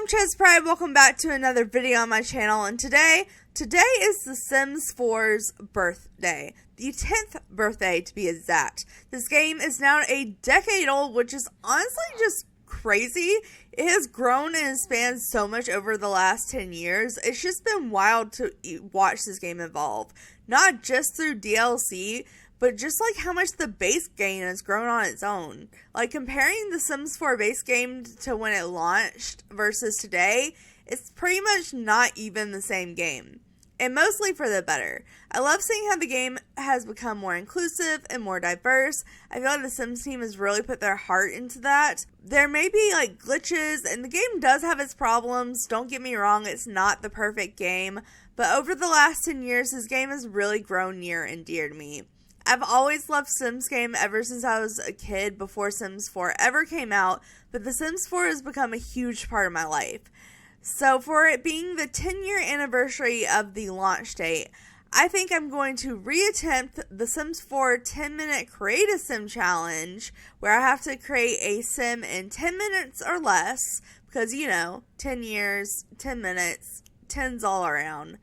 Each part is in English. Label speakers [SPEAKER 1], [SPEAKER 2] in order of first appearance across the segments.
[SPEAKER 1] I'm ChezPride. Welcome back to another video on my channel, and today is The Sims 4's birthday. The 10th birthday, to be exact. This game is now a decade old, which is honestly just crazy. It has grown and expanded so much over the last 10 years. It's just been wild to watch this game evolve. Not just through DLC, but just like how much the base game has grown on its own. Like comparing the Sims 4 base game to when it launched versus today, it's pretty much not even the same game. And mostly for the better. I love seeing how the game has become more inclusive and more diverse. I feel like the Sims team has really put their heart into that. There may be like glitches, and the game does have its problems. Don't get me wrong, it's not the perfect game. But over the last 10 years, this game has really grown near and dear to me. I've always loved Sims game ever since I was a kid, before Sims 4 ever came out, but The Sims 4 has become a huge part of my life. So for it being the 10-year anniversary of the launch date, I think I'm going to reattempt the Sims 4 10-minute Create a Sim challenge, where I have to create a sim in 10 minutes or less, because, you know, 10 years, 10 minutes, 10's all around.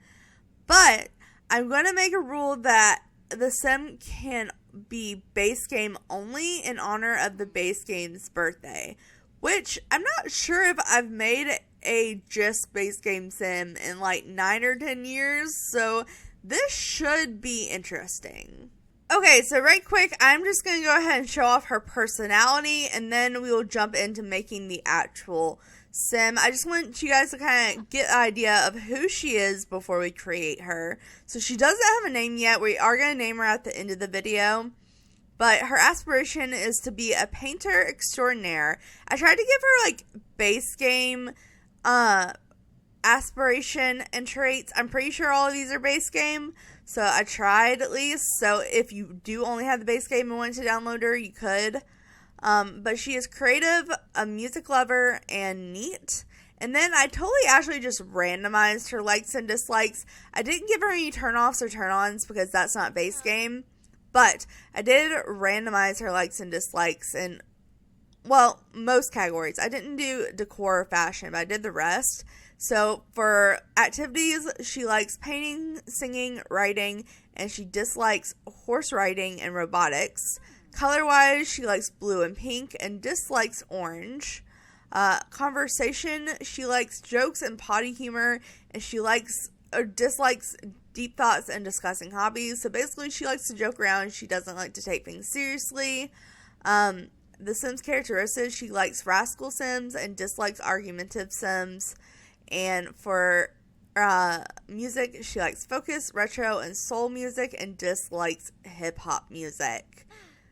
[SPEAKER 1] But I'm going to make a rule that the sim can be base game only in honor of the base game's birthday, which I'm not sure if I've made a just base game sim in like 9 or 10 years, so this should be interesting. Okay, so right quick, I'm just going to go ahead and show off her personality, and then we will jump into making the actual sim. I just want you guys to kind of get an idea of who she is before we create her. So she doesn't have a name yet. We are going to name her at the end of the video. But her aspiration is to be a painter extraordinaire. I tried to give her like base game aspiration and traits. I'm pretty sure all of these are base game. So I tried at least. So if you do only have the base game and want to download her, you could. But she is creative, a music lover, and neat. And then I totally actually just randomized her likes and dislikes. I didn't give her any turn-offs or turn-ons because that's not base game. But I did randomize her likes and dislikes in, well, most categories. I didn't do decor or fashion, but I did the rest. So for activities, she likes painting, singing, writing, and she dislikes horse riding and robotics. Color-wise, she likes blue and pink and dislikes orange. Conversation, she likes jokes and potty humor, and she likes or dislikes deep thoughts and discussing hobbies. So basically, she likes to joke around. She doesn't like to take things seriously. The Sims characteristics, she likes rascal Sims and dislikes argumentative Sims. And for music, she likes focus, retro, and soul music and dislikes hip-hop music.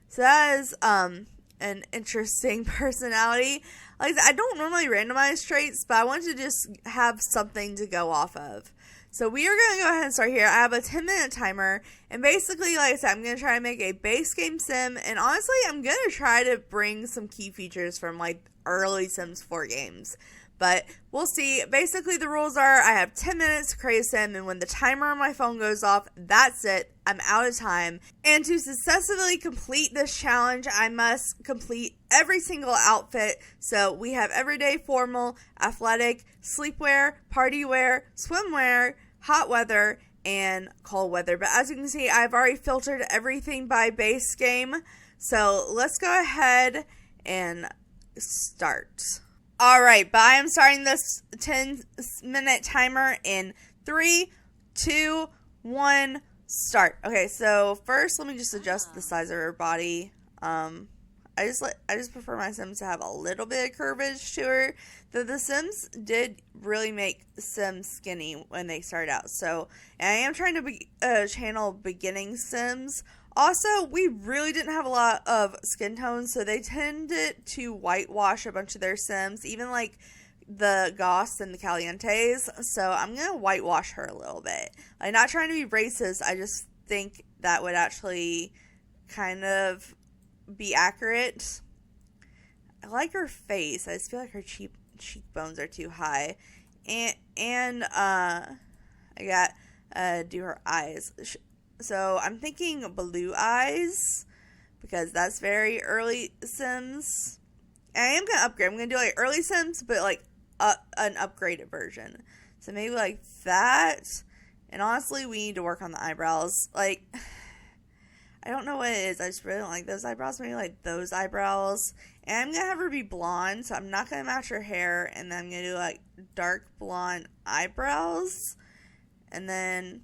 [SPEAKER 1] So that is an interesting personality. Like I said, I don't normally randomize traits, but I want to just have something to go off of. So we are going to go ahead and start here. I have a 10-minute timer, and basically, like I said, I'm going to try to make a base game sim, and honestly, I'm going to try to bring some key features from like early Sims 4 games. But we'll see. Basically, the rules are I have 10 minutes to create a sim, and when the timer on my phone goes off, that's it. I'm out of time. And to successfully complete this challenge, I must complete every single outfit. So we have everyday, formal, athletic, sleepwear, party wear, swimwear, hot weather, and cold weather. But as you can see, I've already filtered everything by base game. So let's go ahead and start. Alright, but I am starting this 10-minute timer in 3, 2, 1, start. Okay, so first let me just adjust the size of her body. I just prefer my Sims to have a little bit of curvage to her. The Sims did really make Sims skinny when they started out. So I am trying to channel beginning Sims. Also, we really didn't have a lot of skin tones, so they tended to whitewash a bunch of their Sims, even like the Goths and the Calientes. So I'm going to whitewash her a little bit. I'm not trying to be racist, I just think that would actually kind of be accurate. I like her face. I just feel like her cheekbones are too high. And I got do her eyes. So I'm thinking blue eyes, because that's very early Sims. And I am going to upgrade. I'm going to do like early Sims, but like an upgraded version. So maybe like that. And honestly, we need to work on the eyebrows. Like, I don't know what it is. I just really don't like those eyebrows. Maybe like those eyebrows. And I'm going to have her be blonde. So I'm not going to match her hair. And then I'm going to do like dark blonde eyebrows. And then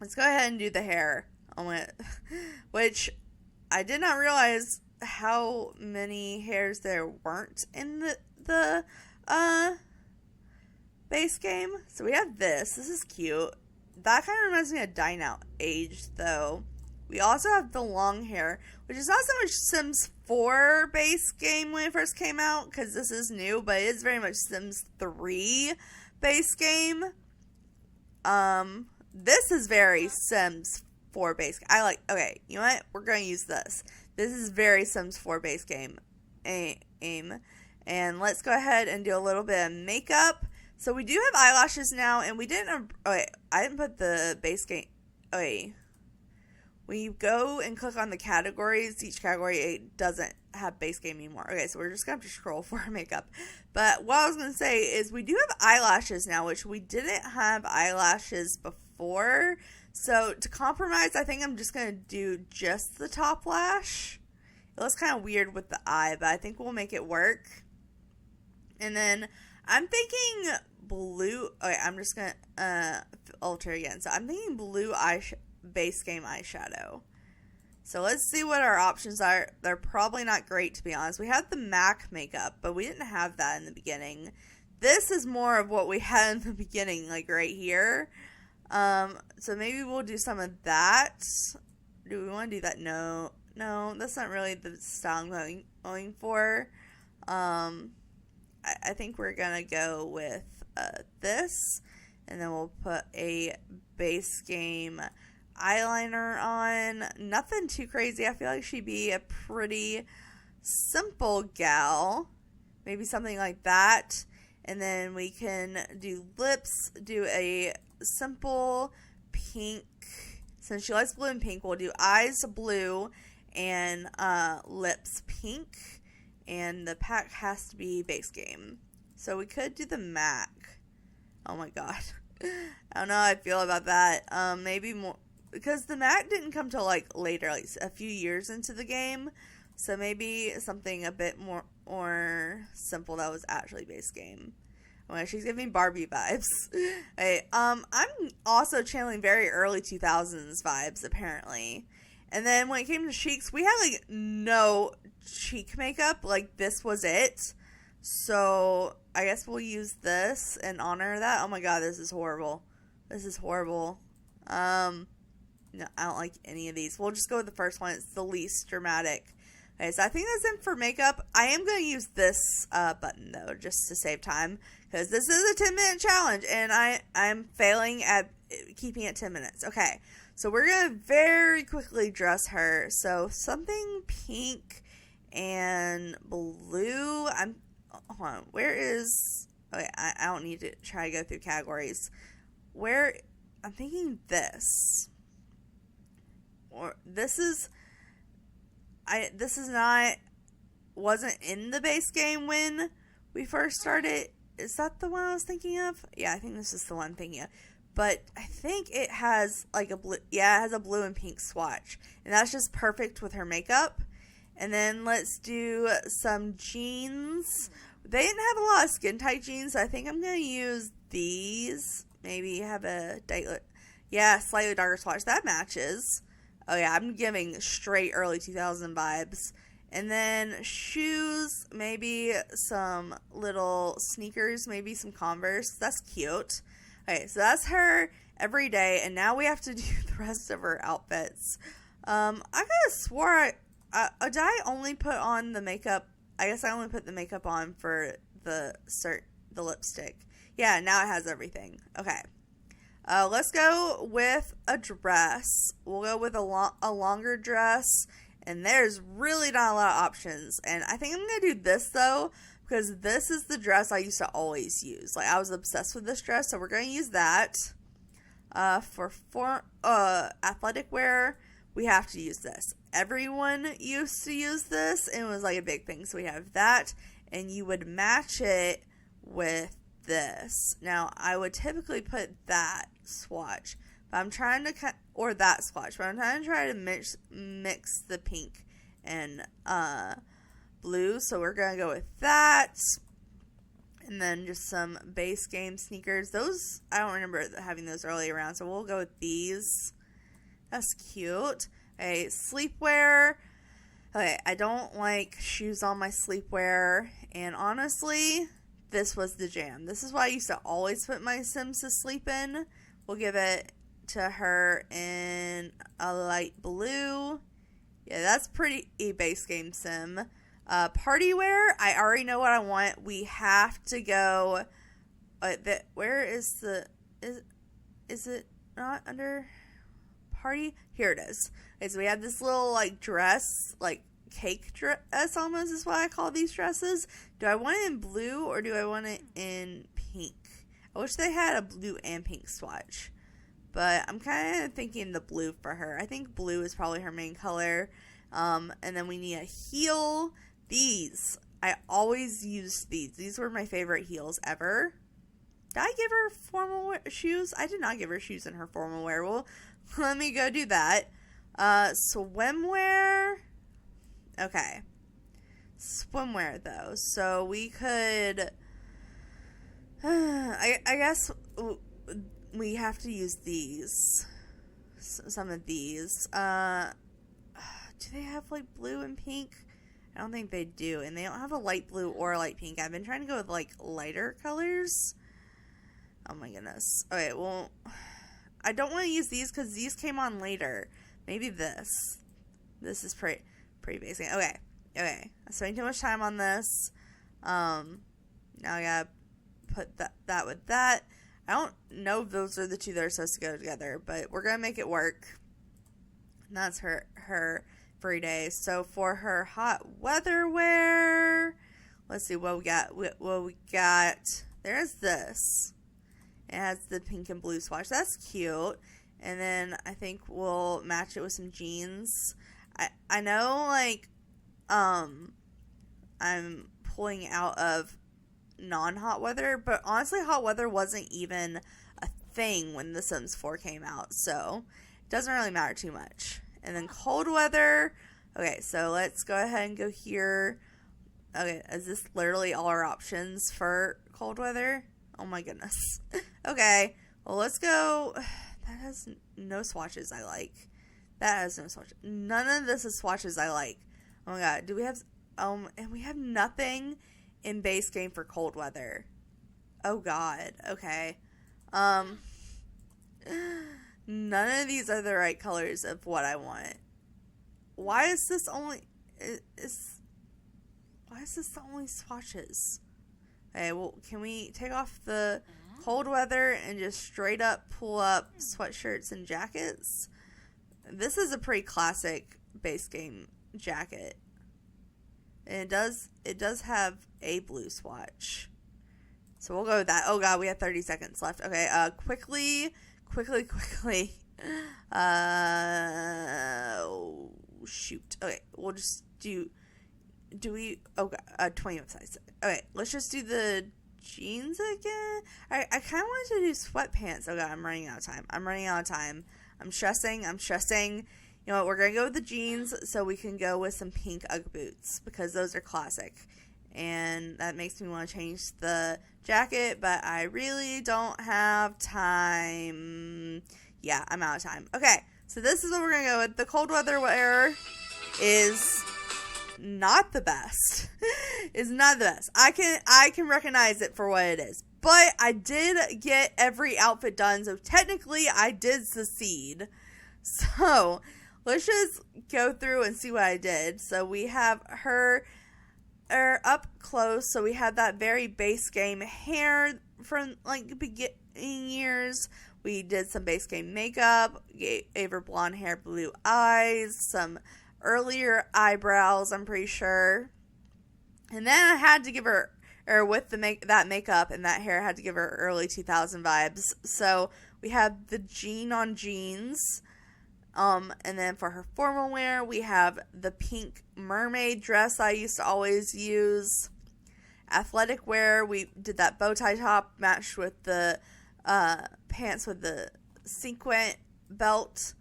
[SPEAKER 1] let's go ahead and do the hair. Which I did not realize how many hairs there weren't in the base game. So we have this. This is cute. That kind of reminds me of Dine Out Age, though. We also have the long hair, which is not so much Sims 4 base game when it first came out, because this is new, but it is very much Sims 3 base game. This is very Sims 4 base. Okay, you know what? We're going to use this. This is very Sims 4 base game. Aim. And let's go ahead and do a little bit of makeup. So we do have eyelashes now, and we didn't, I didn't put the base game, when you go and click on the categories, each category doesn't have base game anymore. Okay, so we're just going to have to scroll for makeup. But what I was going to say is we do have eyelashes now, which we didn't have eyelashes before. So to compromise, I think I'm just going to do just the top lash. It looks kind of weird with the eye, but I think we'll make it work. And then I'm thinking blue. Okay, I'm just going to alter again. So I'm thinking blue base game eyeshadow. So let's see what our options are. They're probably not great, to be honest. We have the MAC makeup, but we didn't have that in the beginning. This is more of what we had in the beginning, like right here. So maybe we'll do some of that. Do we want to do that? No, that's not really the style I'm going for. I think we're gonna go with this, and then we'll put a base game eyeliner on. Nothing too crazy. I feel like she'd be a pretty simple gal. Maybe something like that. And then we can do lips, do a simple pink. Since she likes blue and pink, we'll do eyes blue and lips pink. And the pack has to be base game. So we could do the MAC. Oh my god. I don't know how I feel about that. Maybe more, because the MAC didn't come till like later, like a few years into the game. So maybe something a bit more simple that was actually base game. Oh, she's giving Barbie vibes. Hey, I'm also channeling very early 2000s vibes, apparently. And then when it came to cheeks, we had like no cheek makeup. Like, this was it. So I guess we'll use this and honor that. Oh my god, this is horrible. This is horrible. No, I don't like any of these. We'll just go with the first one. It's the least dramatic. Okay, so I think that's it for makeup. I am going to use this button, though, just to save time. Because this is a 10-minute challenge, and I'm failing at keeping it 10 minutes. Okay, so we're going to very quickly dress her. So something pink and blue. Hold on. Where is... Okay, I don't need to try to go through categories. Where... I'm thinking this. Or this is... This is not... Wasn't in the base game when we first started. Is that the one I was thinking of? Yeah, I think this is the one I'm thinking of. But I think it has like a blue... Yeah, it has a blue and pink swatch. And that's just perfect with her makeup. And then let's do some jeans. They didn't have a lot of skin tight jeans. So I think I'm going to use these. Maybe have a... Yeah, slightly darker swatch. That matches. Oh yeah, I'm giving straight early 2000 vibes. And then shoes, maybe some little sneakers, maybe some Converse. That's cute. Okay, so that's her every day. And now we have to do the rest of her outfits. I could have swore did I only put on the makeup? I guess I only put the makeup on for the lipstick. Yeah, now it has everything. Okay. Let's go with a dress. We'll go with a longer dress. And there's really not a lot of options. And I think I'm going to do this, though, because this is the dress I used to always use. Like, I was obsessed with this dress, so we're going to use that. For athletic wear, we have to use this. Everyone used to use this, and it was like a big thing. So we have that, and you would match it with this. Now, I would typically put that swatch, but I'm trying to or that swatch, but I'm trying to mix the pink and blue. So we're gonna go with that, and then just some base game sneakers. Those I don't remember having those early around, so we'll go with these. That's cute. Okay, sleepwear. Okay, I don't like shoes on my sleepwear, and honestly, this was the jam. This is why I used to always put my Sims to sleep in. We'll give it to her in a light blue. Yeah, that's pretty a base game sim. Party wear, I already know what I want. We have to go. Where is the is it not under party? Here it is. Okay, so we have this little like dress, like cake dress almost is what I call these dresses. Do I want it in blue or do I want it in pink? I wish they had a blue and pink swatch, but I'm kind of thinking the blue for her. I think blue is probably her main color. And then we need a heel. These, I always used these. These were my favorite heels ever. Did I give her formal shoes? I did not give her shoes in her formal wear. Well, let me go do that. Swimwear. Okay. Swimwear, though. So we could... I guess we have to use these. Some of these. Do they have, like, blue and pink? I don't think they do. And they don't have a light blue or a light pink. I've been trying to go with, like, lighter colors. Oh, my goodness. Okay, well... I don't want to use these because these came on later. Maybe this. This is pretty basic. Okay. I'm spending too much time on this. Now I gotta put that with that. I don't know if those are the two that are supposed to go together, but we're gonna make it work. And that's her free day. So for her hot weather wear, let's see what we got. What we got. There's this. It has the pink and blue swatch. That's cute. And then I think we'll match it with some jeans. I know, like, I'm pulling out of non-hot weather, but honestly, hot weather wasn't even a thing when The Sims 4 came out, so it doesn't really matter too much. And then cold weather. Okay, so let's go ahead and go here. Okay, is this literally all our options for cold weather? Oh my goodness. Okay, well, let's go. That has no swatches I like. That has no swatches. None of this is swatches I like. Oh my god, do we have, and we have nothing in base game for cold weather. Oh god, okay. None of these are the right colors of what I want. Why is this only, why is this the only swatches? Okay, well, can we take off the cold weather and just straight up pull up sweatshirts and jackets? This is a pretty classic base game jacket. And it does have a blue swatch. So we'll go with that. Oh god, we have 30 seconds left. Okay, quickly. Oh, shoot. Okay, we'll just do we, oh god, 20 seconds. Okay, let's just do the jeans again. I kind of wanted to do sweatpants. Oh god, I'm running out of time. I'm stressing. You know what, we're going to go with the jeans so we can go with some pink Ugg boots because those are classic. And that makes me want to change the jacket, but I really don't have time. Yeah, I'm out of time. Okay, so this is what we're going to go with. The cold weather wear is not the best. It's not the best. I can recognize it for what it is. But I did get every outfit done, so technically I did succeed. So let's just go through and see what I did. So we have her up close. So we have that very base game hair from like beginning years. We did some base game makeup, gave her blonde hair, blue eyes, some earlier eyebrows, I'm pretty sure. And then I had to give her, or with that makeup and that hair, I had to give her early 2000 vibes. So we have the jean on jeans. And then for her formal wear, we have the pink mermaid dress I used to always use. athletic wear. We did that bow tie top matched with the pants with the sequin belt.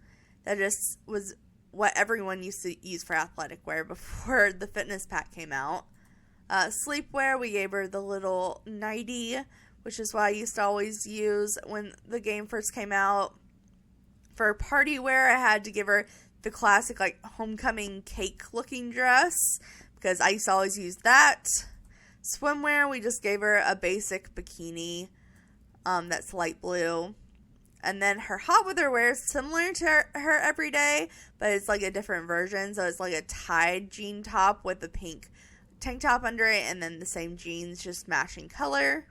[SPEAKER 1] That just was what everyone used to use for athletic wear before the fitness pack came out. Sleepwear, we gave her the little nightie, which is what I used to always use when the game first came out. For party wear, I had to give her the classic like homecoming cake looking dress because I used to always use that. Swimwear, we just gave her a basic bikini that's light blue. And then her hot weather wear is similar to her everyday, but it's like a different version. So it's like a tied jean top with a pink tank top under it, and then the same jeans, just matching color.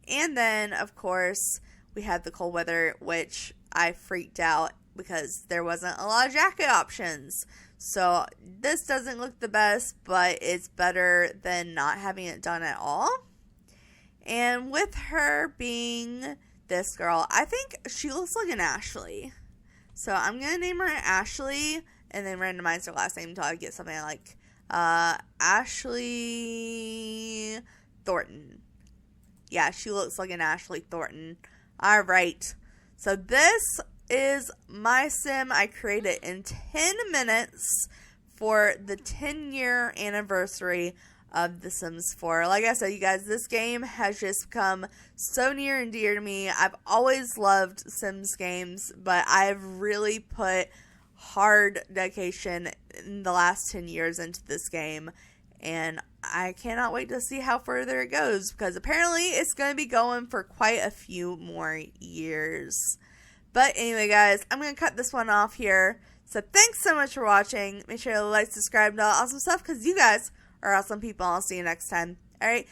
[SPEAKER 1] And then, of course, we had the cold weather, which I freaked out because there wasn't a lot of jacket options. So this doesn't look the best, but it's better than not having it done at all. And with her being this girl, I think she looks like an Ashley. So I'm going to name her Ashley and then randomize her last name until I get something like Ashley Thornton. Yeah, she looks like an Ashley Thornton. Alright, so this is my sim I created in 10 minutes for the 10-year anniversary of The Sims 4. Like I said, you guys, this game has just become so near and dear to me. I've always loved Sims games, but I've really put hard dedication in the last 10 years into this game, and I cannot wait to see how further it goes, because apparently it's going to be going for quite a few more years. But anyway, guys, I'm going to cut this one off here. So thanks so much for watching. Make sure to like, subscribe, and all that awesome stuff, because you guys are awesome people. I'll see you next time. Alright,